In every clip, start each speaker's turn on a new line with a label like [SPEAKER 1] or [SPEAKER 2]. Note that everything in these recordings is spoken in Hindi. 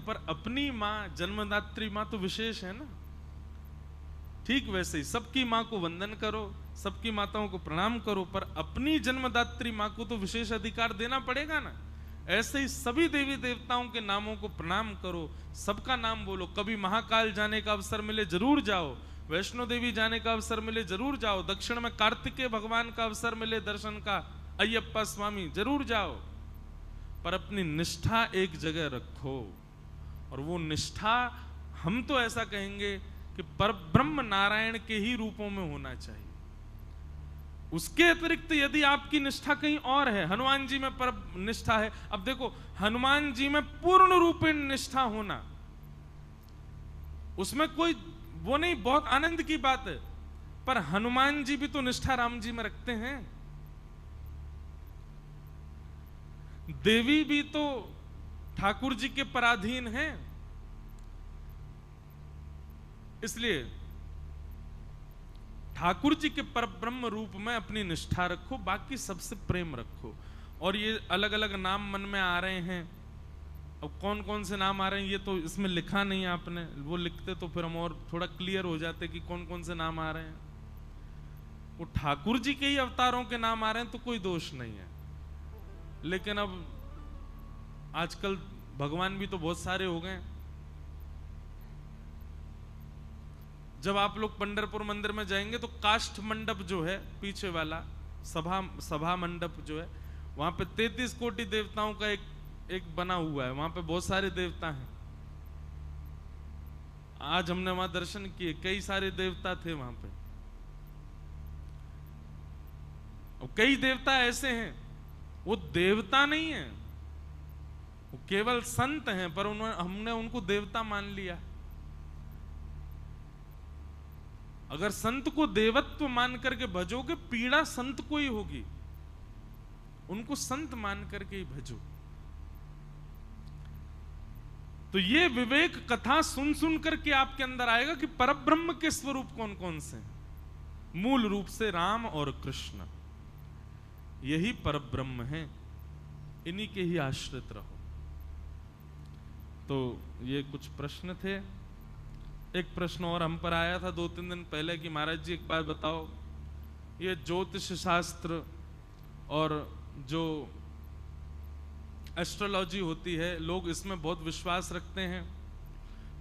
[SPEAKER 1] पर अपनी माँ जन्मदात्री माँ तो विशेष है ना। ठीक वैसे ही सबकी माँ को वंदन करो, सबकी माताओं को प्रणाम करो, पर अपनी जन्मदात्री माँ को तो विशेष अधिकार देना पड़ेगा ना। ऐसे ही सभी देवी देवताओं के नामों को प्रणाम करो, सबका नाम बोलो। कभी महाकाल जाने का अवसर मिले जरूर जाओ, वैष्णो देवी जाने का अवसर मिले जरूर जाओ, दक्षिण में कार्तिकेय भगवान का अवसर मिले दर्शन का, अय्यप्पा स्वामी जरूर जाओ, पर अपनी निष्ठा एक जगह रखो। और वो निष्ठा हम तो ऐसा कहेंगे कि परब्रह्म नारायण के ही रूपों में होना चाहिए। उसके अतिरिक्त यदि आपकी निष्ठा कहीं और है, हनुमान जी में पर निष्ठा है, अब देखो हनुमान जी में पूर्ण रूपेण निष्ठा होना, उसमें कोई वो नहीं, बहुत आनंद की बात है, पर हनुमान जी भी तो निष्ठा राम जी में रखते हैं। देवी भी तो ठाकुर जी के पराधीन हैं। इसलिए ठाकुर जी के परब्रह्म रूप में अपनी निष्ठा रखो, बाकी सबसे प्रेम रखो। और ये अलग अलग नाम मन में आ रहे हैं, अब कौन कौन से नाम आ रहे हैं ये तो इसमें लिखा नहीं है आपने, वो लिखते तो फिर हम और थोड़ा क्लियर हो जाते कि कौन कौन से नाम आ रहे हैं। वो ठाकुर जी के ही अवतारों के नाम आ रहे हैं तो कोई दोष नहीं है, लेकिन अब आजकल भगवान भी तो बहुत सारे हो गए। जब आप लोग पंढरपुर मंदिर में जाएंगे तो काष्ठ मंडप जो है पीछे वाला, सभा मंडप जो है, वहां पे 33 कोटि देवताओं का एक बना हुआ है, वहां पे बहुत सारे देवता हैं। आज हमने वहां दर्शन किए, कई सारे देवता थे वहां पे। और कई देवता ऐसे हैं वो देवता नहीं है, वो केवल संत हैं, पर हमने उनको देवता मान लिया। अगर संत को देवत्व मान करके भजोगे, पीड़ा संत को ही होगी, उनको संत मान करके ही भजो। तो ये विवेक कथा सुन सुन करके आपके अंदर आएगा कि परब्रह्म के स्वरूप कौन कौन से हैं। मूल रूप से राम और कृष्ण, यही परब्रह्म है, इन्हीं के ही आश्रित रहो। तो ये कुछ प्रश्न थे। एक प्रश्न और हम पर आया था 2-3 दिन पहले कि महाराज जी एक बात बताओ, ये ज्योतिष शास्त्र और जो एस्ट्रोलॉजी होती है, लोग इसमें बहुत विश्वास रखते हैं,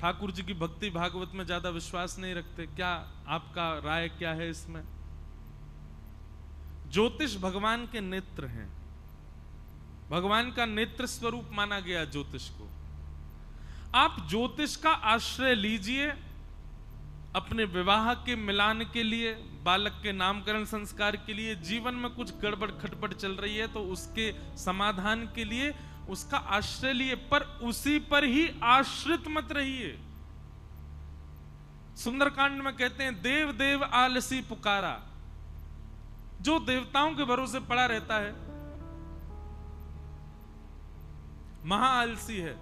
[SPEAKER 1] ठाकुर जी की भक्ति भागवत में ज्यादा विश्वास नहीं रखते, क्या आपका राय क्या है इसमें? ज्योतिष भगवान के नेत्र हैं, भगवान का नेत्र स्वरूप माना गया ज्योतिष को। आप ज्योतिष का आश्रय लीजिए अपने विवाह के मिलान के लिए, बालक के नामकरण संस्कार के लिए, जीवन में कुछ गड़बड़ खटपट चल रही है तो उसके समाधान के लिए उसका आश्रय लिए, पर उसी पर ही आश्रित मत रहिए। सुंदरकांड में कहते हैं देव देव आलसी पुकारा, जो देवताओं के भरोसे पड़ा रहता है महा आलसी है।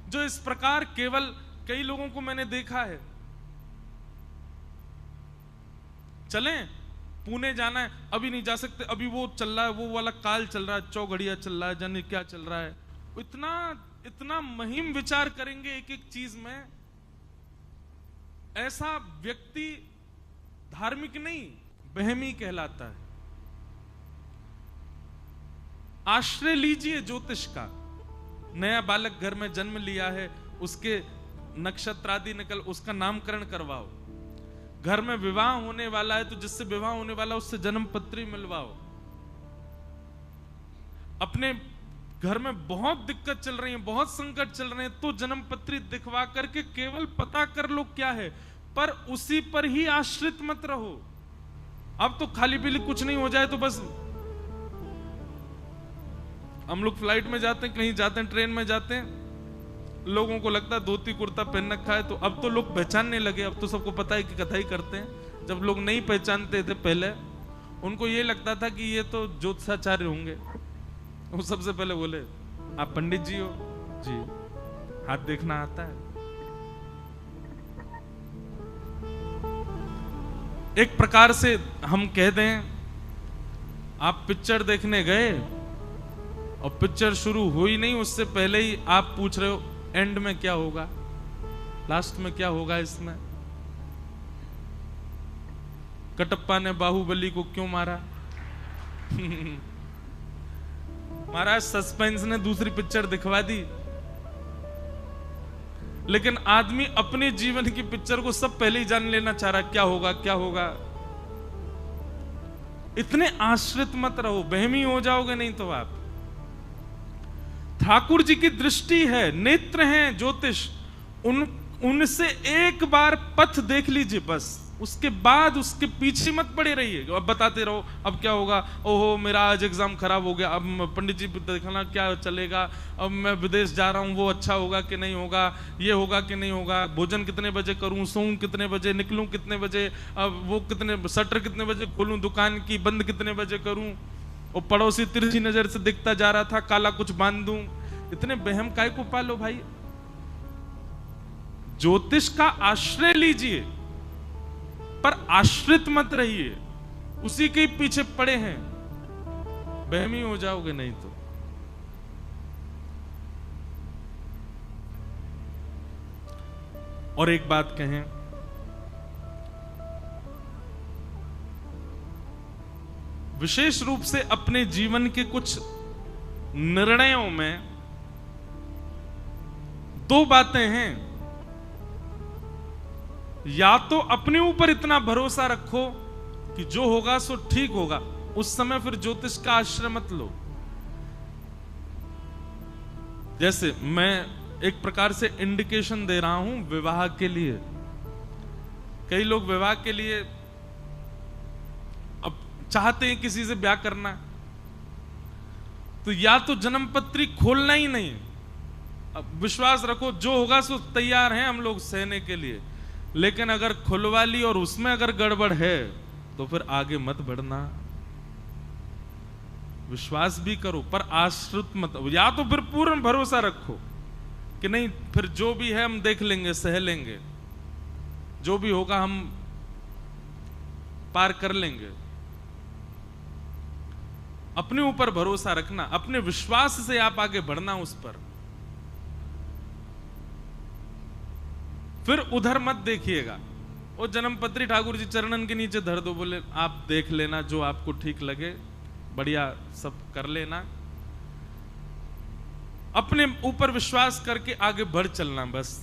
[SPEAKER 1] जो इस प्रकार केवल, कई लोगों को मैंने देखा है, चलें पुणे जाना है, अभी नहीं जा सकते, अभी वो चल रहा है, वो वाला काल चल रहा है, चौघड़िया चल रहा है, जाने क्या चल रहा है, इतना इतना महिम विचार करेंगे एक एक चीज में। ऐसा व्यक्ति धार्मिक नहीं, बहमी कहलाता है। आश्रय लीजिए ज्योतिष का। नया बालक घर में जन्म लिया है, उसके नक्षत्र आदि निकल, उसका नामकरण करवाओ। घर में विवाह होने वाला है तो जिससे विवाह होने वाला उससे जन्म पत्री मिलवाओ। अपने घर में बहुत दिक्कत चल रही है, बहुत संकट चल रहे हैं, तो जन्म पत्री दिखवा करके केवल पता कर लो क्या है, पर उसी पर ही आश्रित मत रहो। अब तो खाली पीली कुछ नहीं हो जाए तो बस, हम लोग फ्लाइट में जाते हैं, कहीं जाते हैं, ट्रेन में जाते हैं, लोगों को लगता है धोती कुर्ता पहन रखा है, तो अब तो लोग पहचानने लगे, अब तो सबको पता है कि कथा ही करते हैं। जब लोग नहीं पहचानते थे पहले, उनको ये लगता था कि ये तो ज्योतिषाचार्य होंगे। वो सबसे पहले बोले आप पंडित जी हो? जी। हाथ देखना आता है? एक प्रकार से हम कह दें, आप पिक्चर देखने गए और पिक्चर शुरू हुई नहीं, उससे पहले ही आप पूछ रहे हो एंड में क्या होगा, लास्ट में क्या होगा इसमें। कटप्पा ने बाहुबली को क्यों मारा? महाराज सस्पेंस ने दूसरी पिक्चर दिखवा दी, लेकिन आदमी अपने जीवन की पिक्चर को सब पहले ही जान लेना चाह रहा, क्या होगा क्या होगा। इतने आश्रित मत रहो, बहमी हो जाओगे नहीं तो आप। ठाकुर जी की दृष्टि है, नेत्र हैं ज्योतिष, उनसे एक बार पथ देख लीजिए बस, उसके बाद उसके पीछे मत पड़े रहिए। अब बताते रहो अब क्या होगा, ओहो मेरा आज एग्जाम खराब हो गया, अब पंडित जी देखना क्या चलेगा, अब मैं विदेश जा रहा हूँ वो अच्छा होगा कि नहीं होगा, ये होगा कि नहीं होगा, भोजन कितने बजे करूँ, सोऊं कितने बजे, निकलूं कितने बजे, अब वो कितने शटर कितने बजे खोलूं दुकान की, बंद कितने बजे करूं, और पड़ोसी तिरछी नजर से दिखता जा रहा था, काला कुछ बांध दूं। इतने बहम काय को पालो भाई। ज्योतिष का आश्रय लीजिए पर आश्रित मत रहिए, उसी के पीछे पड़े हैं, बहमी हो जाओगे नहीं तो। और एक बात कहें, विशेष रूप से अपने जीवन के कुछ निर्णयों में दो बातें हैं। या तो अपने ऊपर इतना भरोसा रखो कि जो होगा सो ठीक होगा, उस समय फिर ज्योतिष का आश्रय मत लो। जैसे मैं एक प्रकार से इंडिकेशन दे रहा हूं विवाह के लिए। कई लोग विवाह के लिए अब चाहते हैं किसी से ब्याह करना, तो या तो जन्मपत्री खोलना ही नहीं, अब विश्वास रखो जो होगा सो तैयार हैं हम लोग सहने के लिए, लेकिन अगर खुलवा ली और उसमें अगर गड़बड़ है तो फिर आगे मत बढ़ना। विश्वास भी करो पर आश्रित मत, या तो फिर पूर्ण भरोसा रखो कि नहीं फिर जो भी है हम देख लेंगे, सह लेंगे, जो भी होगा हम पार कर लेंगे। अपने ऊपर भरोसा रखना, अपने विश्वास से आप आगे बढ़ना उस पर, फिर उधर मत देखिएगा। वो जन्मपत्री ठाकुर जी चरणन के नीचे धर दो, बोले आप देख लेना जो आपको ठीक लगे, बढ़िया सब कर लेना, अपने ऊपर विश्वास करके आगे बढ़ चलना बस।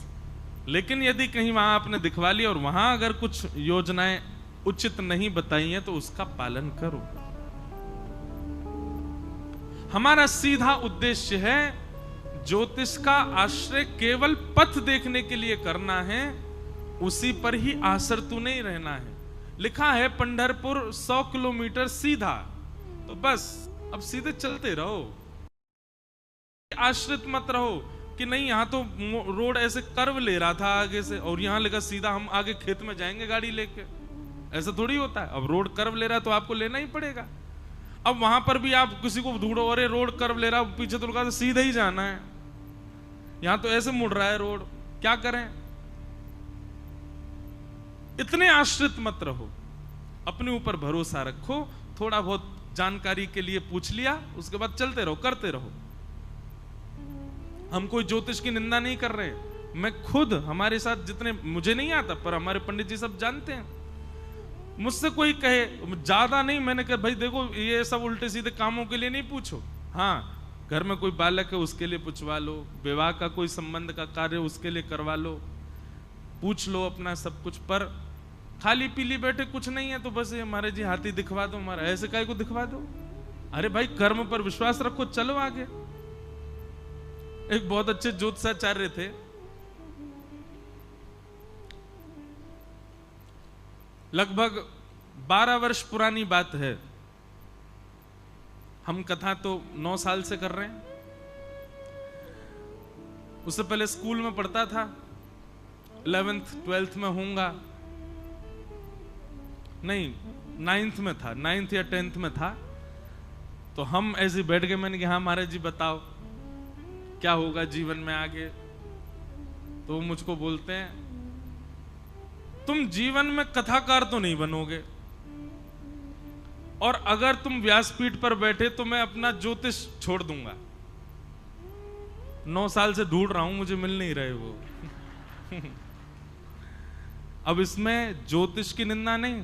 [SPEAKER 1] लेकिन यदि कहीं वहां आपने दिखवा लिया और वहां अगर कुछ योजनाएं उचित नहीं बताई हैं तो उसका पालन करो। हमारा सीधा उद्देश्य है ज्योतिष का आश्रय केवल पथ देखने के लिए करना है, उसी पर ही आश्रित नहीं रहना है। लिखा है पंढरपुर 100 किलोमीटर सीधा, तो बस अब सीधे चलते रहो, आश्रित मत रहो कि नहीं यहां तो रोड ऐसे कर्व ले रहा था आगे से और यहां लगा सीधा, हम आगे खेत में जाएंगे गाड़ी लेके। ऐसा थोड़ी होता है, अब रोड कर्व ले रहा है तो आपको लेना ही पड़ेगा। अब वहां पर भी आप किसी को ढूंढो, अरे रोड कर्व ले रहा, पीछे तो लगा सीधा ही जाना है, यहां तो ऐसे मुड़ रहा है रोड, क्या करें। इतने आश्रित मत रहो, अपने ऊपर भरोसा रखो। थोड़ा बहुत जानकारी के लिए पूछ लिया, उसके बाद चलते रहो, करते रहो। हम कोई ज्योतिष की निंदा नहीं कर रहे, मैं खुद, हमारे साथ जितने, मुझे नहीं आता पर हमारे पंडित जी सब जानते हैं। मुझसे कोई कहे, ज्यादा नहीं, मैंने कहा भाई देखो ये सब उल्टे सीधे कामों के लिए नहीं पूछो, हाँ घर में कोई बालक है उसके लिए पूछवा लो, विवाह का कोई संबंध का कार्य उसके लिए करवा लो, पूछ लो अपना सब कुछ। पर खाली पीली बैठे कुछ नहीं है तो बस ये हमारे जी हाथी दिखवा दो, हमारा ऐसे काय को दिखवा दो। अरे भाई कर्म पर विश्वास रखो, चलो आगे। एक बहुत अच्छे ज्योतिषाचार्य थे, लगभग 12 वर्ष पुरानी बात है, हम कथा तो 9 साल से कर रहे हैं। उससे पहले स्कूल में पढ़ता था, 11th 12th में होऊंगा, नहीं 9th में था, 9th या 10th में था। तो हम ऐसे बैठ गए, मैंने कहा हाँ महाराज जी बताओ क्या होगा जीवन में आगे। तो वो मुझको बोलते हैं तुम जीवन में कथाकार तो नहीं बनोगे, और अगर तुम व्यासपीठ पर बैठे तो मैं अपना ज्योतिष छोड़ दूंगा। 9 साल से ढूंढ रहा हूं, मुझे मिल नहीं रहे वो। अब इसमें ज्योतिष की निंदा नहीं,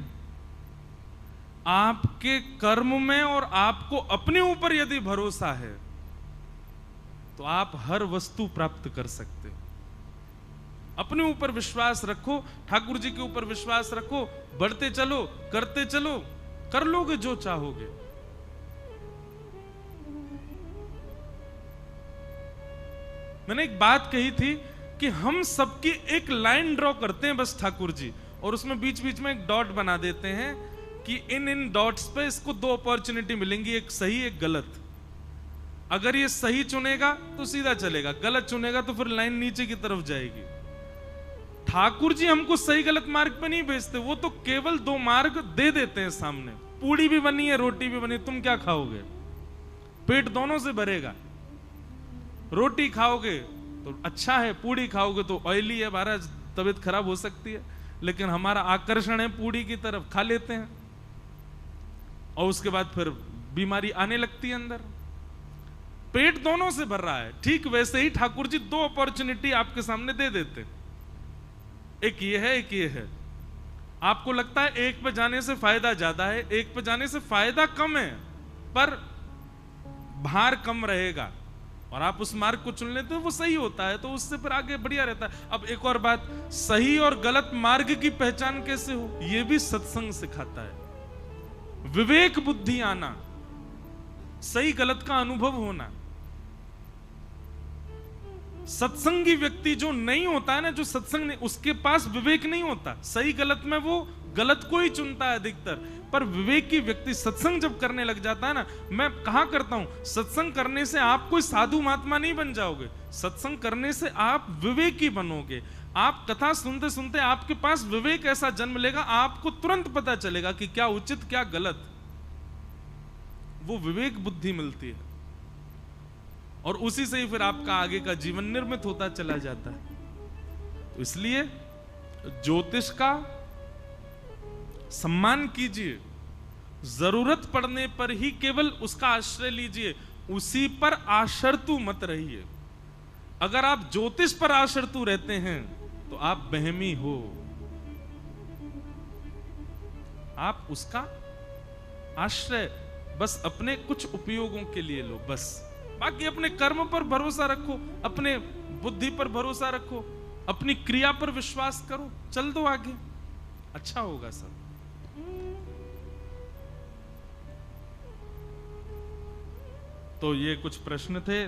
[SPEAKER 1] आपके कर्म में और आपको अपने ऊपर यदि भरोसा है तो आप हर वस्तु प्राप्त कर सकते हो। अपने ऊपर विश्वास रखो, ठाकुर जी के ऊपर विश्वास रखो, बढ़ते चलो, करते चलो, कर लोगे जो चाहोगे। मैंने एक बात कही थी कि हम सबकी एक लाइन ड्रॉ करते हैं बस ठाकुर जी, और उसमें बीच बीच में एक डॉट बना देते हैं कि इन डॉट्स पे इसको 2 अपॉर्चुनिटी मिलेंगी, एक सही एक गलत। अगर ये सही चुनेगा तो सीधा चलेगा, गलत चुनेगा तो फिर लाइन नीचे की तरफ जाएगी। ठाकुर जी हमको सही गलत मार्ग पे नहीं भेजते, वो तो केवल 2 मार्ग दे देते हैं सामने। पूड़ी भी बनी है, रोटी भी बनी, तुम क्या खाओगे? पेट दोनों से भरेगा। रोटी खाओगे तो अच्छा है, पूड़ी खाओगे तो ऑयली है, हमारा तबीयत खराब हो सकती है, लेकिन हमारा आकर्षण है पूड़ी की तरफ, खा लेते हैं और उसके बाद फिर बीमारी आने लगती है अंदर। पेट दोनों से भर रहा है। ठीक वैसे ही ठाकुर जी 2 अपॉर्चुनिटी आपके सामने दे देते, एक ये है, एक ये है। आपको लगता है एक पे जाने से फायदा ज्यादा है, एक पे जाने से फायदा कम है, पर भार कम रहेगा, और आप उस मार्ग को चुन लेते हो, वो सही होता है, तो उससे फिर आगे बढ़िया रहता है। अब एक और बात, सही और गलत मार्ग की पहचान कैसे हो, यह भी सत्संग सिखाता है। विवेक बुद्धि आना, सही गलत का अनुभव होना। सत्संगी व्यक्ति जो नहीं होता है ना, जो सत्संग नहीं, उसके पास विवेक नहीं होता। सही गलत में वो गलत को ही चुनता है अधिकतर, पर विवेकी व्यक्ति सत्संग जब करने लग जाता है ना, मैं कहा करता हूं, सत्संग करने से आप कोई साधु महात्मा नहीं बन जाओगे, सत्संग करने से आप विवेकी बनोगे। आप कथा सुनते सुनते आपके पास विवेक ऐसा जन्म लेगा, आपको तुरंत पता चलेगा कि क्या उचित क्या गलत। वो विवेक बुद्धि मिलती है, और उसी से ही फिर आपका आगे का जीवन निर्मित होता चला जाता है। तो इसलिए ज्योतिष का सम्मान कीजिए, जरूरत पड़ने पर ही केवल उसका आश्रय लीजिए, उसी पर आशर्तु मत रहिए। अगर आप ज्योतिष पर आशर्तु रहते हैं तो आप बहमी हो, आप उसका आश्रय बस अपने कुछ उपयोगों के लिए लो बस। बाकी अपने कर्म पर भरोसा रखो, अपने बुद्धि पर भरोसा रखो, अपनी क्रिया पर विश्वास करो, चल दो आगे, अच्छा होगा सब। तो ये कुछ प्रश्न थे,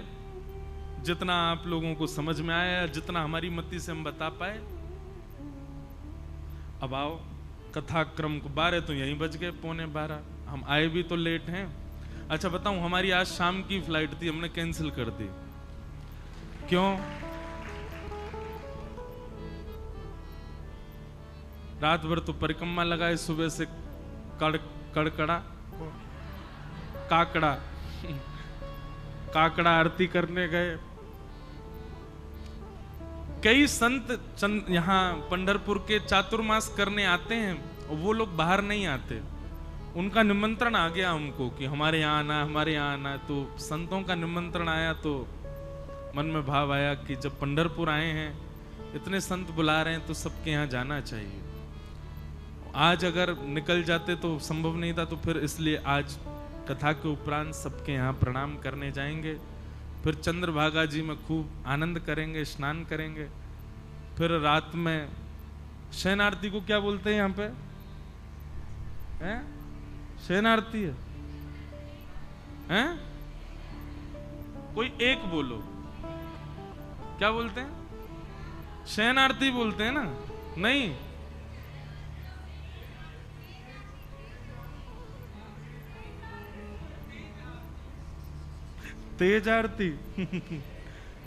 [SPEAKER 1] जितना आप लोगों को समझ में आया, जितना हमारी मति से हम बता पाए। अब आओ कथाक्रम को, 12 तो यहीं बज गए, 11:45, हम आए भी तो लेट हैं। अच्छा बताऊं, हमारी आज शाम की फ्लाइट थी, हमने कैंसिल कर दी। क्यों? रात भर तो परिक्रमा लगाए, सुबह से कड़कड़ा काकड़ा आरती करने गए। कई संत यहाँ पंढरपुर के चातुर्मास करने आते हैं, और वो लोग बाहर नहीं आते। उनका निमंत्रण आ गया हमको कि हमारे यहाँ आना, हमारे यहाँ आना। तो संतों का निमंत्रण आया तो मन में भाव आया कि जब पंढरपुर आए हैं, इतने संत बुला रहे हैं, तो सबके यहाँ जाना चाहिए। आज अगर निकल जाते तो संभव नहीं था, तो फिर इसलिए आज कथा के उपरांत सबके यहाँ प्रणाम करने जाएंगे। फिर चंद्रभागा जी में खूब आनंद करेंगे, स्नान करेंगे। फिर रात में शयन आरती को क्या बोलते हैं यहाँ पे? हैं? शयन आरती है? कोई एक बोलो, क्या बोलते हैं? शयन आरती बोलते हैं ना? नहीं, तेज आरती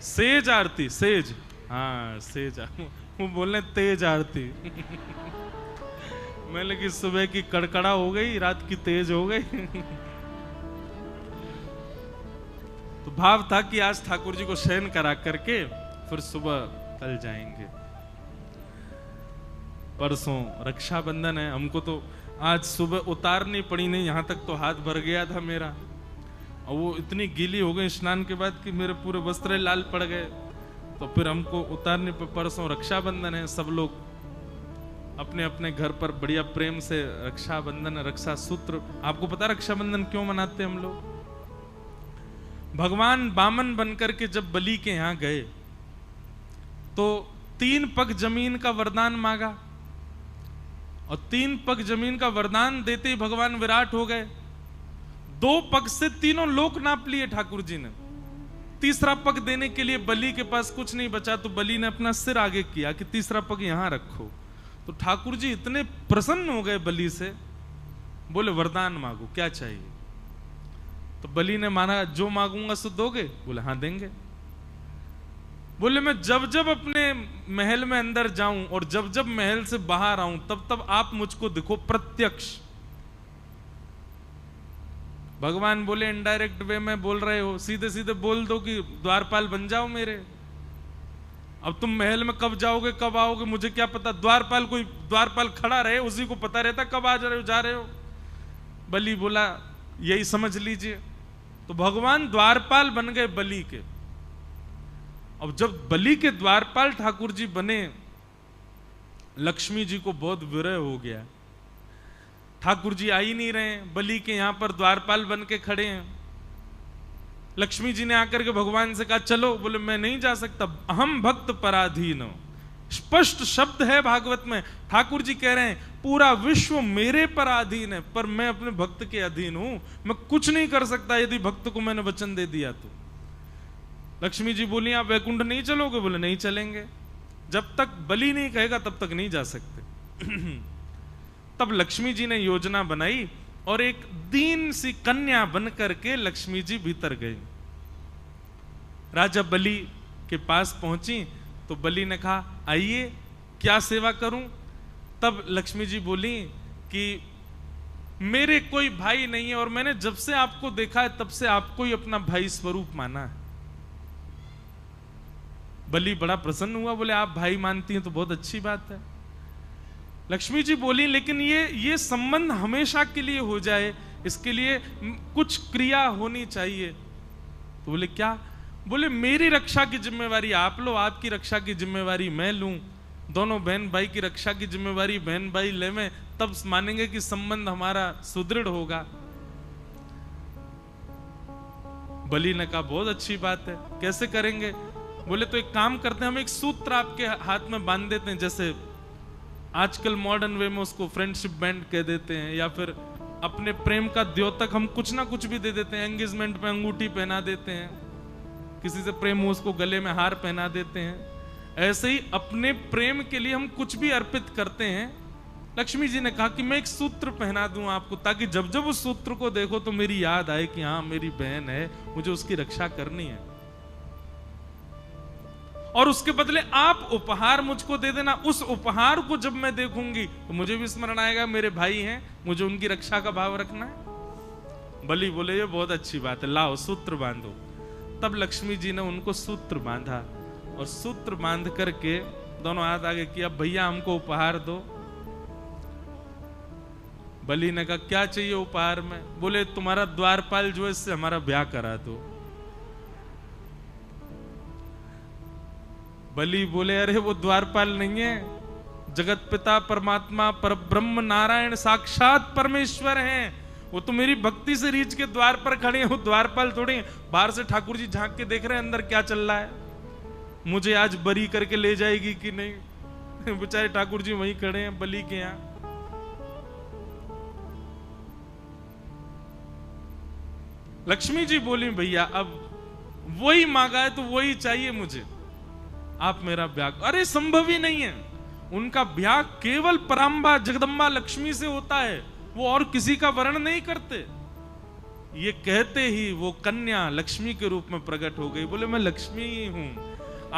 [SPEAKER 1] सेज आरती, सेज, हाँ सेज, वो बोले तेज आरती। मैं लगी सुबह की कड़कड़ा हो गई, रात की तेज हो गई। तो भाव था कि आज ठाकुर जी को शयन करा करके फिर सुबह कल जाएंगे। परसों रक्षाबंधन है, हमको तो आज सुबह उतारनी पड़ी, नहीं यहां तक तो हाथ भर गया था मेरा। और वो इतनी गीली हो गई स्नान के बाद कि मेरे पूरे वस्त्र लाल पड़ गए। तो फिर हमको उतारने पर परसों रक्षाबंधन है, सब लोग अपने अपने घर पर बढ़िया प्रेम से रक्षाबंधन रक्षा सूत्र। आपको पता रक्षाबंधन क्यों मनाते हैं हम लोग? भगवान बामन बनकर के जब बलि के यहां गए तो 3 पग जमीन का वरदान मांगा, और 3 पग जमीन का वरदान देते ही भगवान विराट हो गए। 2 पग से तीनों लोक नाप लिए ठाकुर जी ने। तीसरा पग देने के लिए बलि के पास कुछ नहीं बचा, तो बलि ने अपना सिर आगे किया कि तीसरा पग यहां रखो। तो ठाकुर जी इतने प्रसन्न हो गए बलि से, बोले वरदान मांगो, क्या चाहिए? तो बलि ने माना जो मांगूंगा सो दोगे? बोले हाँ देंगे। बोले मैं जब जब अपने महल में अंदर जाऊं और जब जब महल से बाहर आऊं तब तब आप मुझको दिखो प्रत्यक्ष। भगवान बोले इनडायरेक्ट वे में बोल रहे हो, सीधे सीधे बोल दो कि द्वारपाल बन जाओ मेरे। अब तुम महल में कब जाओगे कब आओगे मुझे क्या पता? द्वारपाल कोई द्वारपाल खड़ा रहे, उसी को पता रहता कब आ रहे हो जा रहे हो। बलि बोला यही समझ लीजिए। तो भगवान द्वारपाल बन गए बलि के। अब जब बलि के द्वारपाल ठाकुर जी बने, लक्ष्मी जी को बहुत विरह हो गया। ठाकुर जी आ ही नहीं रहे, बलि के यहां पर द्वारपाल बन के खड़े हैं। लक्ष्मी जी ने आकर के भगवान से कहा चलो। बोले मैं नहीं जा सकता, अहम भक्त पराधीन। स्पष्ट शब्द है भागवत में, ठाकुर जी कह रहे हैं पूरा विश्व मेरे पर अधीन है, पर मैं अपने भक्त के अधीन हूं, मैं कुछ नहीं कर सकता यदि भक्त को मैंने वचन दे दिया तो। लक्ष्मी जी बोली आप वैकुंठ नहीं चलोगे? बोले नहीं चलेंगे, जब तक बलि नहीं कहेगा तब तक नहीं जा सकते। तब लक्ष्मी जी ने योजना बनाई और एक दीन सी कन्या बन करके लक्ष्मी जी भीतर गई। राजा बलि के पास पहुंची तो बलि ने कहा आइए क्या सेवा करूं? तब लक्ष्मी जी बोली कि मेरे कोई भाई नहीं है और मैंने जब से आपको देखा है तब से आपको ही अपना भाई स्वरूप माना है। बलि बड़ा प्रसन्न हुआ, बोले आप भाई मानती हैं तो बहुत अच्छी बात है। लक्ष्मी जी बोली लेकिन ये संबंध हमेशा के लिए हो जाए, इसके लिए कुछ क्रिया होनी चाहिए। तो बोले क्या? बोले मेरी रक्षा की जिम्मेवारी आप लो, आपकी रक्षा की जिम्मेवारी मैं लूं, दोनों बहन भाई की रक्षा की जिम्मेवारी बहन भाई ले में, तब मानेंगे कि संबंध हमारा सुदृढ़ होगा। बलि ने कहा बहुत अच्छी बात है, कैसे करेंगे? बोले तो एक काम करते हैं, हम एक सूत्र आपके हाथ में बांध देते हैं, जैसे आजकल मॉडर्न वे में उसको फ्रेंडशिप बैंड कह देते हैं, या फिर अपने प्रेम का द्योतक हम कुछ ना कुछ भी दे देते हैं। एंगेजमेंट पे अंगूठी पहना देते हैं, किसी से प्रेम हो उसको गले में हार पहना देते हैं। ऐसे ही अपने प्रेम के लिए हम कुछ भी अर्पित करते हैं। लक्ष्मी जी ने कहा कि मैं एक सूत्र पहना दूं आपको, ताकि जब जब उस सूत्र को देखो तो मेरी याद आए कि हाँ मेरी बहन है, मुझे उसकी रक्षा करनी है। और उसके बदले आप उपहार मुझको दे देना, उस उपहार को जब मैं देखूंगी तो मुझे भी स्मरण आएगा मेरे भाई हैं, मुझे उनकी रक्षा का भाव रखना है। बलि बोले ये बहुत अच्छी बात है, लाओ सूत्र बांधो। तब लक्ष्मी जी ने उनको सूत्र बांधा और सूत्र बांध करके दोनों हाथ आगे किया, भैया हमको उपहार दो। बलि ने कहा क्या चाहिए उपहार में? बोले तुम्हारा द्वारपाल जो है इससे हमारा ब्याह करा दो। बलि बोले अरे वो द्वारपाल नहीं है, जगत पिता परमात्मा परब्रह्म नारायण साक्षात परमेश्वर हैं, वो तो मेरी भक्ति से रीछ के द्वार पर खड़े हैं, वो द्वारपाल थोड़े। बाहर से ठाकुर जी झांक के देख रहे हैं अंदर क्या चल रहा है, मुझे आज बरी करके ले जाएगी कि नहीं। बेचारे ठाकुर जी वहीं खड़े हैं बलि के यहां। लक्ष्मी जी बोली भैया अब वही मांगा है तो वही चाहिए मुझे, आप मेरा ब्याह। अरे संभव ही नहीं है, उनका ब्याह केवल पराम्बा जगदम्बा लक्ष्मी से होता है, वो और किसी का वर्ण नहीं करते। ये कहते ही वो कन्या लक्ष्मी के रूप में प्रकट हो गई। बोले मैं लक्ष्मी ही हूं,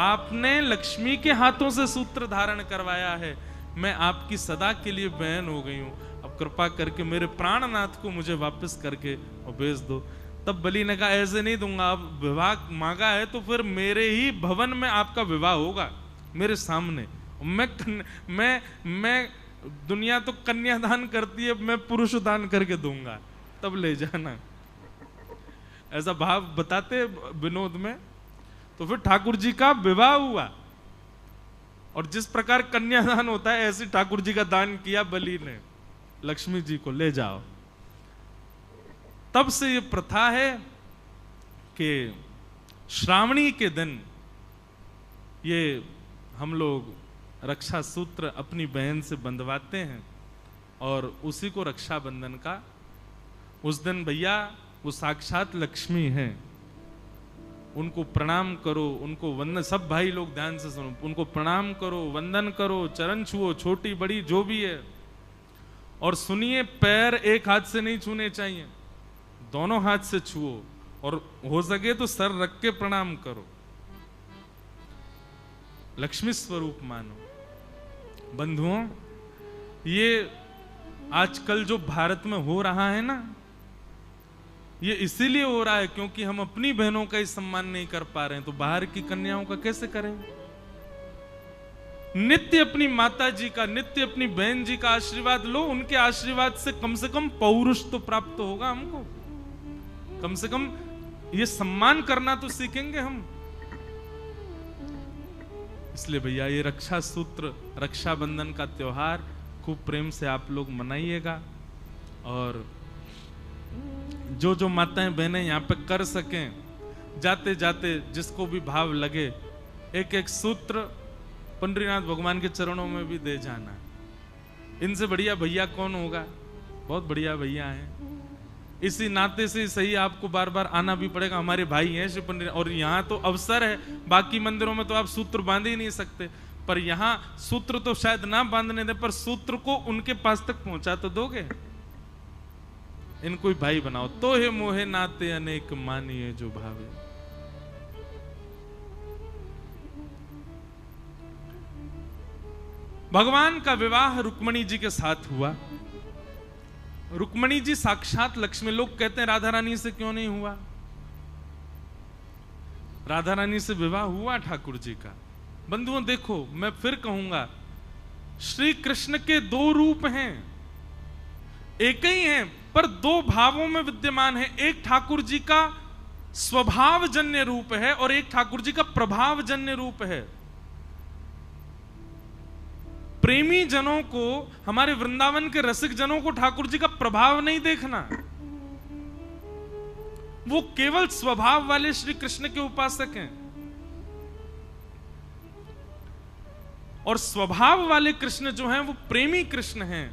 [SPEAKER 1] आपने लक्ष्मी के हाथों से सूत्र धारण करवाया है, मैं आपकी सदा के लिए बहन हो गई हूं, अब कृपा करके मेरे प्राणनाथ को मुझे वापस करके और भेज दो। तब बलि ने कहा ऐसे नहीं दूंगा, अब विवाह मांगा है तो फिर मेरे ही भवन में आपका विवाह होगा, मेरे सामने। मैं दुनिया तो कन्यादान करती है, मैं पुरुष दान करके दूंगा, तब ले जाना। ऐसा भाव बताते विनोद में। तो फिर ठाकुर जी का विवाह हुआ, और जिस प्रकार कन्यादान होता है ऐसे ठाकुर जी का दान किया बलि ने, लक्ष्मी जी को ले जाओ। तब से ये प्रथा है कि श्रावणी के दिन ये हम लोग रक्षा सूत्र अपनी बहन से बंधवाते हैं, और उसी को रक्षाबंधन का उस दिन भैया वो साक्षात लक्ष्मी है, उनको प्रणाम करो, उनको वंदन, सब भाई लोग ध्यान से सुनो, उनको प्रणाम करो, वंदन करो, चरण छुओ, छोटी बड़ी जो भी है। और सुनिए, पैर एक हाथ से नहीं छूने चाहिए, दोनों हाथ से छुओ, और हो सके तो सर रख के प्रणाम करो, लक्ष्मी स्वरूप मानो। बंधुओं, ये आजकल जो भारत में हो रहा है ना, ये इसीलिए हो रहा है क्योंकि हम अपनी बहनों का ही सम्मान नहीं कर पा रहे हैं, तो बाहर की कन्याओं का कैसे करें? नित्य अपनी माता जी का, नित्य अपनी बहन जी का आशीर्वाद लो, उनके आशीर्वाद से कम पौरुष तो प्राप्त होगा हमको, कम से कम ये सम्मान करना तो सीखेंगे हम। इसलिए भैया ये रक्षा सूत्र, रक्षाबंधन का त्योहार खूब प्रेम से आप लोग मनाइएगा, और जो जो माताएं बहनें यहाँ पे कर सकें, जाते जाते जिसको भी भाव लगे एक एक सूत्र पंडरीनाथ भगवान के चरणों में भी दे जाना। इनसे बढ़िया भैया कौन होगा? बहुत बढ़िया भैया हैं। इसी नाते से सही आपको बार बार आना भी पड़ेगा, हमारे भाई हैं श्री पंडित। और यहाँ तो अवसर है, बाकी मंदिरों में तो आप सूत्र बांध ही नहीं सकते, पर यहाँ सूत्र तो शायद ना बांधने दे, पर सूत्र को उनके पास तक पहुंचा तो दोगे। इनको ही भाई बनाओ। तो हे मोहे नाते अनेक मानिए जो भावे। भगवान का विवाह रुक्मणी जी के साथ हुआ। रुक्मणी जी साक्षात लक्ष्मी। लोग कहते हैं राधा रानी से क्यों नहीं हुआ? राधा रानी से विवाह हुआ ठाकुर जी का। बंधुओं देखो, मैं फिर कहूंगा, श्री कृष्ण के दो रूप हैं, एक ही हैं पर दो भावों में विद्यमान है। एक ठाकुर जी का स्वभाव जन्य रूप है और एक ठाकुर जी का प्रभाव जन्य रूप है। प्रेमी जनों को, हमारे वृंदावन के रसिक जनों को ठाकुर जी का प्रभाव नहीं देखना, वो केवल स्वभाव वाले श्री कृष्ण के उपासक हैं। और स्वभाव वाले कृष्ण जो हैं वो प्रेमी कृष्ण हैं,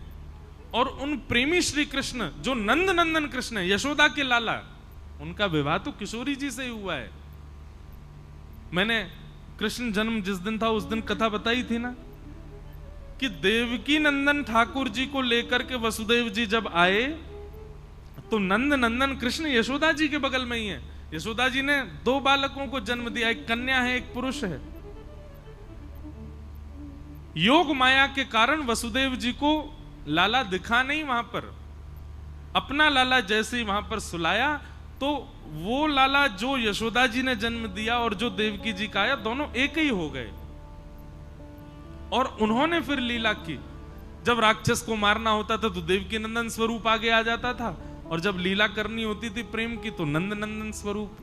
[SPEAKER 1] और उन प्रेमी श्री कृष्ण जो नंद नंदन कृष्ण है, यशोदा के लाला, उनका विवाह तो किशोरी जी से ही हुआ है। मैंने कृष्ण जन्म जिस दिन था उस दिन कथा बताई थी ना, कि देवकी नंदन ठाकुर जी को लेकर के वसुदेव जी जब आए तो नंद नंदन कृष्ण यशोदा जी के बगल में ही है। यशोदा जी ने दो बालकों को जन्म दिया, एक कन्या है एक पुरुष है। योग माया के कारण वसुदेव जी को लाला दिखा नहीं वहां पर, अपना लाला जैसे ही वहां पर सुलाया तो वो लाला जो यशोदा जी ने जन्म दिया और जो देवकी जी का आया, दोनों एक ही हो गए। और उन्होंने फिर लीला की। जब राक्षस को मारना होता था तो देवकी नंदन स्वरूप आगे आ जाता था, और जब लीला करनी होती थी प्रेम की तो नंद नंदन स्वरूप।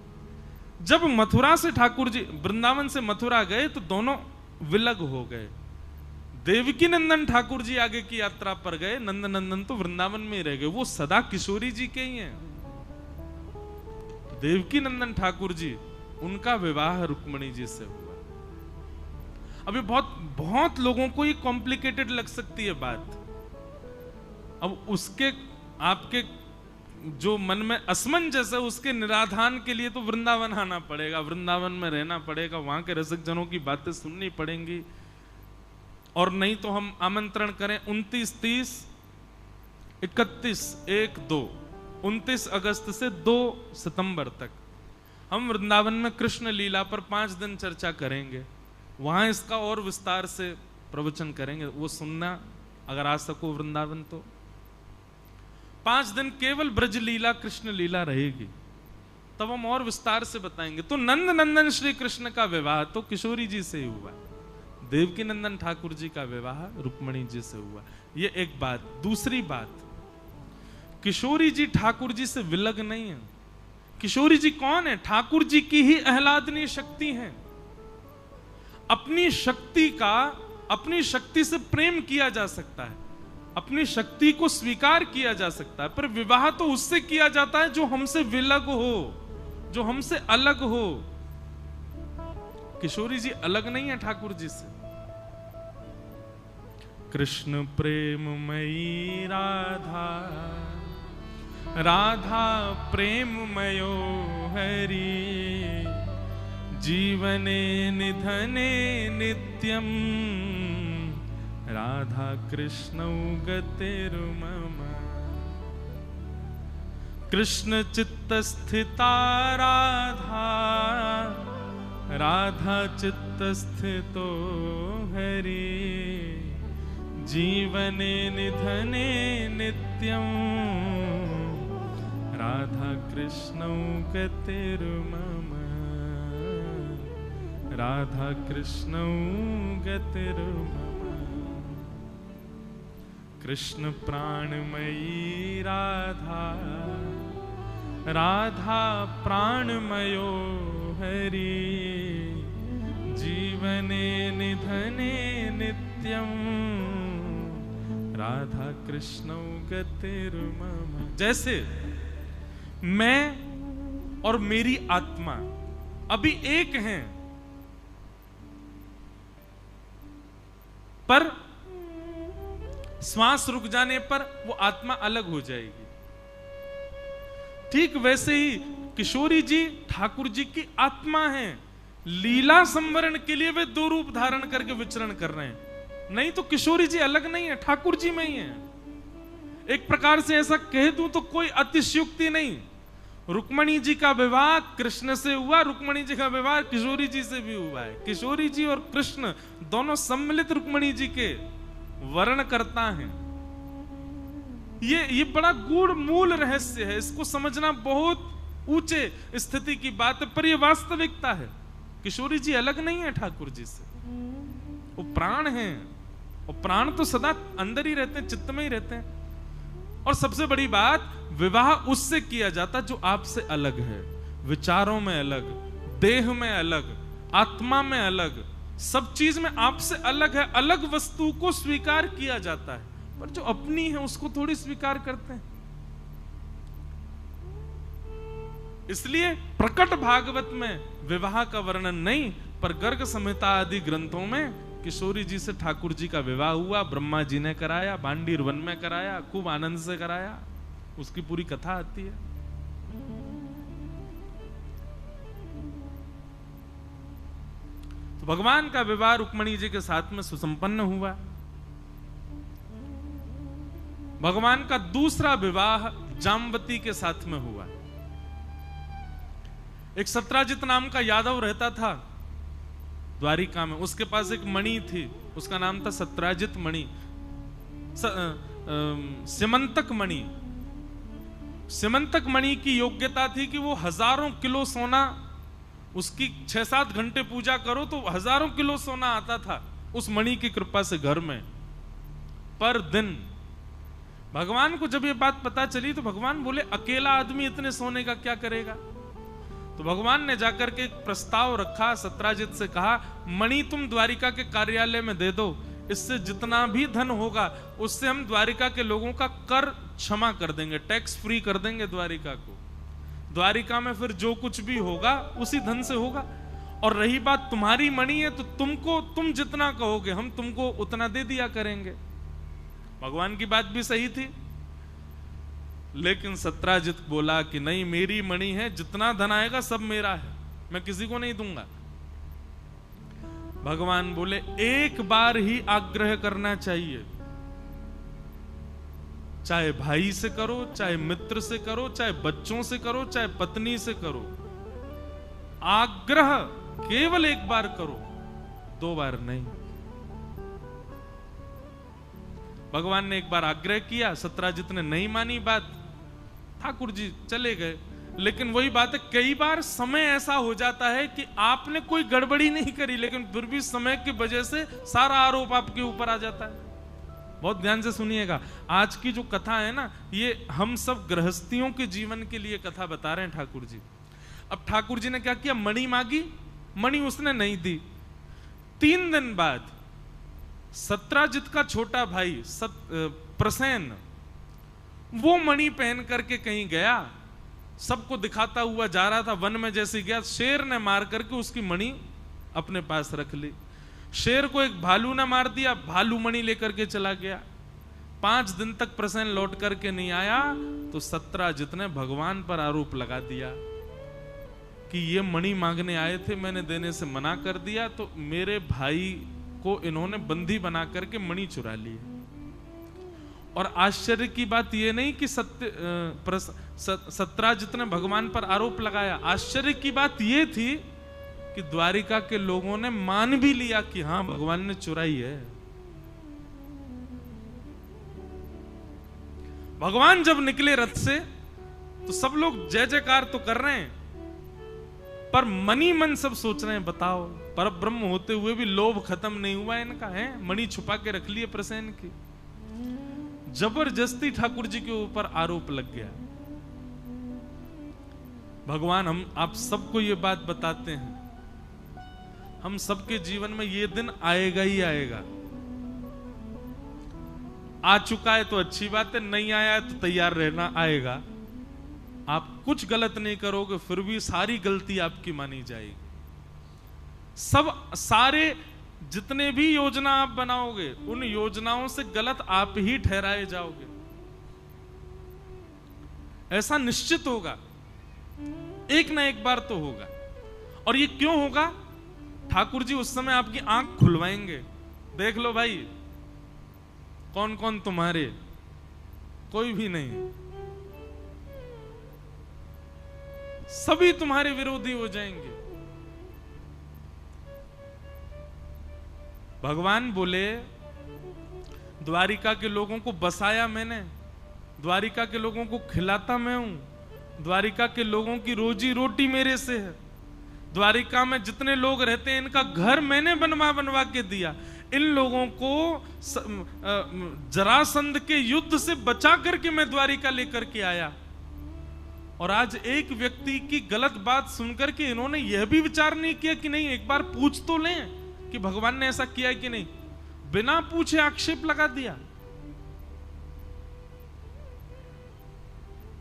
[SPEAKER 1] जब मथुरा से ठाकुर जी वृंदावन से मथुरा गए तो दोनों विलग हो गए। देवकी नंदन ठाकुर जी आगे की यात्रा पर गए, नंद नंदन तो वृंदावन में ही रह गए। वो सदा किशोरी जी के ही हैं। देवकी नंदन ठाकुर जी, उनका विवाह रुक्मणी जी से हुआ। अभी बहुत लोगों को ये कॉम्प्लिकेटेड लग सकती है बात। अब उसके आपके जो मन में असमंजस है उसके निराधान के लिए तो वृंदावन आना पड़ेगा, वृंदावन में रहना पड़ेगा, वहां के रसिक जनों की बातें सुननी पड़ेंगी। और नहीं तो हम आमंत्रण करें 29, 30, 31, 1, 2, 29 अगस्त से 2 सितंबर तक हम वृंदावन में कृष्ण लीला पर 5 दिन चर्चा करेंगे। वहां इसका और विस्तार से प्रवचन करेंगे, वो सुनना अगर आ सको वृंदावन तो। 5 दिन केवल ब्रज लीला कृष्ण लीला रहेगी, तब हम और विस्तार से बताएंगे। तो नंद नंदन श्री कृष्ण का विवाह तो किशोरी जी से ही हुआ, देवकी नंदन ठाकुर जी का विवाह रुक्मणी जी से हुआ। ये एक बात। दूसरी बात, किशोरी जी ठाकुर जी से विलग नहीं है, किशोरी जी कौन है? ठाकुर जी की ही आह्लादनीय शक्ति है। अपनी शक्ति से प्रेम किया जा सकता है, अपनी शक्ति को स्वीकार किया जा सकता है, पर विवाह तो उससे किया जाता है जो हमसे विलग हो, जो हमसे अलग हो। किशोरी जी अलग नहीं है ठाकुर जी से। कृष्ण प्रेममयी राधा, राधा प्रेममयो हरि, जीवने निधने नित्यम, राधा कृष्णौ गतिर्मम। कृष्ण चित्तस्थिता राधा, राधा चित्तस्थितो हरि, जीवने निधने नित्यम, राधा कृष्णौ गतिर्मम, राधा कृष्णौ गतिर्मम। कृष्ण प्राणमयी राधा, राधा प्राणमयो हरि, जीवने निधने नित्यम, राधा कृष्णौ गतिर्मम। जैसे मैं और मेरी आत्मा अभी एक हैं, पर श्वास रुक जाने पर वो आत्मा अलग हो जाएगी। ठीक वैसे ही किशोरी जी ठाकुर जी की आत्मा हैं। लीला संवरण के लिए वे दो रूप धारण करके विचरण कर रहे हैं, नहीं तो किशोरी जी अलग नहीं है, ठाकुर जी में ही है। एक प्रकार से ऐसा कह दूं तो कोई अतिशयोक्ति नहीं। रुक्मणी जी का विवाह कृष्ण से हुआ, रुक्मणी जी का विवाह किशोरी जी से भी हुआ है। किशोरी जी और कृष्ण दोनों सम्मिलित रुक्मणी जी के वर्ण करता है। ये बड़ा गूढ़ मूल रहस्य है, इसको समझना बहुत ऊंचे स्थिति की बात है, पर यह वास्तविकता है। किशोरी जी अलग नहीं है ठाकुर जी से, वो प्राण हैं, और प्राण तो सदा अंदर ही रहते हैं, चित्त में ही रहते हैं। और सबसे बड़ी बात, विवाह उससे किया जाता जो आपसे अलग है, विचारों में अलग, देह में अलग, आत्मा में अलग, सब चीज में आपसे अलग है। अलग वस्तु को स्वीकार किया जाता है, पर जो अपनी है उसको थोड़ी स्वीकार करते हैं। इसलिए प्रकट भागवत में विवाह का वर्णन नहीं, पर गर्ग संहिता आदि ग्रंथों में किशोरी जी से ठाकुर जी का विवाह हुआ, ब्रह्मा जी ने कराया, भांडीर वन में कराया, खूब आनंद से कराया, उसकी पूरी कथा आती है। तो भगवान का विवाह रुक्मणी जी के साथ में सुसंपन्न हुआ। भगवान का दूसरा विवाह जाम्बती के साथ में हुआ। एक सत्राजित नाम का यादव रहता था द्वारिका में, उसके पास एक मणि थी, उसका नाम था सत्राजित मणि, सिमंतक मणि। सिमंतक मणि की योग्यता थी कि वो हजारों किलो सोना, उसकी 6-7 घंटे पूजा करो तो हजारों किलो सोना आता था उस मणि की कृपा से घर में पर दिन। भगवान को जब ये बात पता चली तो भगवान बोले, अकेला आदमी इतने सोने का क्या करेगा? तो भगवान ने जाकर के एक प्रस्ताव रखा, सत्राजित से कहा, मणि तुम द्वारिका के कार्यालय में दे दो, इससे जितना भी धन होगा उससे हम द्वारिका के लोगों का कर क्षमा कर देंगे, टैक्स फ्री कर देंगे द्वारिका को। द्वारिका में फिर जो कुछ भी होगा उसी धन से होगा। और रही बात तुम्हारी मणि है तो तुम जितना कहोगे हम तुमको उतना दे दिया करेंगे। भगवान की बात भी सही थी, लेकिन सत्राजित बोला कि नहीं, मेरी मणि है, जितना धन आएगा सब मेरा है, मैं किसी को नहीं दूंगा। भगवान बोले, एक बार ही आग्रह करना चाहिए, चाहे भाई से करो, चाहे मित्र से करो, चाहे बच्चों से करो, चाहे पत्नी से करो, आग्रह केवल एक बार करो, 2 बार नहीं। भगवान ने एक बार आग्रह किया, सत्राजित ने नहीं मानी बात, ठाकुर जी चले गए। लेकिन वही बात है, कई बार समय ऐसा हो जाता है कि आपने कोई गड़बड़ी नहीं करी, लेकिन फिर भी समय की वजह से सारा आरोप आपके ऊपर आ जाता है। बहुत ध्यान से सुनिएगा। आज की जो कथा है ना, ये हम सब गृहस्थियों के जीवन के लिए कथा बता रहे हैं ठाकुर जी। अब ठाकुर जी ने क्या किया, मणि मांगी, मणि उसने नहीं दी। 3 दिन बाद सत्राजित का छोटा भाई प्रसेन वो मणि पहन करके कहीं गया, सबको दिखाता हुआ जा रहा था। वन में जैसे गया, शेर ने मार करके उसकी मणि अपने पास रख ली। शेर को एक भालू ने मार दिया, भालू मणि लेकर के चला गया। 5 दिन तक प्रसेन लौट करके नहीं आया तो सत्राजित ने भगवान पर आरोप लगा दिया कि ये मणि मांगने आए थे, मैंने देने से मना कर दिया, तो मेरे भाई को इन्होंने बंदी बना करके मणि चुरा ली। और आश्चर्य की बात यह नहीं कि सत्राजित ने भगवान पर आरोप लगाया, आश्चर्य की बात यह थी कि द्वारिका के लोगों ने मान भी लिया कि हां भगवान ने चुराई है। भगवान जब निकले रथ से तो सब लोग जय जयकार तो कर रहे हैं, पर मनी मन सब सोच रहे हैं, बताओ पर ब्रह्म होते हुए भी लोभ खत्म नहीं हुआ इनका, है मणि छुपा के रख लिए प्रसेन की। जबरदस्ती ठाकुर जी के ऊपर आरोप लग गया। भगवान हम आप सबको ये बात बताते हैं, हम सबके जीवन में ये दिन आएगा ही आएगा। आ चुका है तो अच्छी बात है, नहीं आया है तो तैयार रहना, आएगा। आप कुछ गलत नहीं करोगे फिर भी सारी गलती आपकी मानी जाएगी। सब सारे जितने भी योजना आप बनाओगे उन योजनाओं से गलत आप ही ठहराए जाओगे, ऐसा निश्चित होगा, एक ना एक बार तो होगा। और ये क्यों होगा? ठाकुर जी उस समय आपकी आंख खुलवाएंगे, देख लो भाई कौन कौन तुम्हारे, कोई भी नहीं, सभी तुम्हारे विरोधी हो जाएंगे। भगवान बोले द्वारिका के लोगों को बसाया मैंने, द्वारिका के लोगों को खिलाता मैं हूं, द्वारिका के लोगों की रोजी रोटी मेरे से है, द्वारिका में जितने लोग रहते हैं इनका घर मैंने बनवा के दिया, इन लोगों को जरासंध के युद्ध से बचा करके मैं द्वारिका लेकर के आया। और आज एक व्यक्ति की गलत बात सुनकर के इन्होंने यह भी विचार नहीं किया कि नहीं एक बार पूछ तो लें कि भगवान ने ऐसा किया है कि नहीं, बिना पूछे आक्षेप लगा दिया।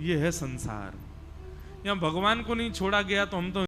[SPEAKER 1] यह है संसार। यहां भगवान को नहीं छोड़ा गया तो हम तो